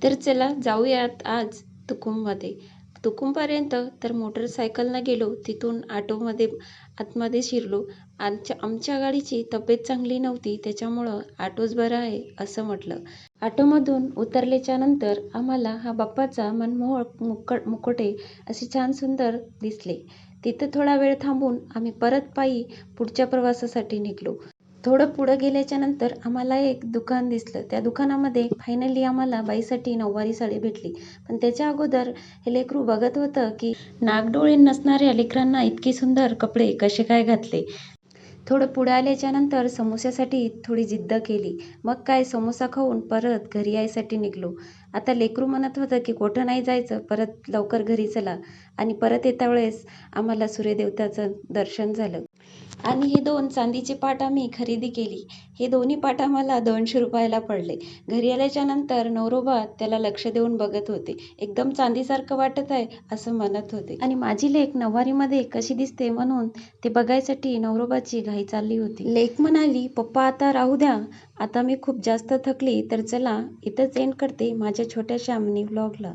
तर चला जाऊयात आज तुकुममध्ये. तुकुमपर्यंत तर मोटरसायकलनं गेलो, तिथून ऑटोमध्ये आतमध्ये शिरलो. आमच्या गाडीची तब्येत चांगली नव्हती, त्याच्यामुळं ऑटोच बरा आहे असं म्हटलं. ऑटोमधून उतरल्याच्या नंतर आम्हाला हा बाप्पाचा मनमोहक मुखोटे असे छान सुंदर दिसले. तिथं थोडा वेळ थांबून आम्ही परत पायी पुढच्या प्रवासासाठी निघलो. थोडं पुढं गेल्याच्या नंतर आम्हाला एक दुकान दिसलं. त्या दुकानामध्ये फायनली आम्हाला बाईसाठी नऊवारी साडी भेटली. पण त्याच्या अगोदर हे लेकरू बघत होतं की नागडोळे नसणाऱ्या लेकरांना इतके सुंदर कपडे कसे काय घातले. थोडं पुढे आल्याच्या नंतर समोस्यासाठी थोडी जिद्द केली. मग काय समोसा खाऊन परत घरी यायसाठी निघलो. आता लेकरू म्हणत होतं की कुठं नाही जायचं, परत लवकर घरी चला. आणि परत येत्या वेळेस आम्हाला सूर्यदेवताचं दर्शन झालं. आणि हे 2 चांदीचे पाट आम्ही खरेदी केली. हे दोन्ही पाट आम्हाला 200 रुपयाला पडले. घरी आल्याच्या नंतर नवरोबा त्याला लक्ष देऊन बघत होते. एकदम चांदीसारखं वाटत आहे असं म्हणत होते. आणि माझी लेक नऊवारीमध्ये कशी दिसते म्हणून ते बघायसाठी नवरोबाची घाई चालली होती. लेक म्हणाली, पप्पा आता राहू द्या, आता मी खूप जास्त थकली. तर चला इथंच एंड करते माझ्या छोट्याशा मिनी व्लॉगला.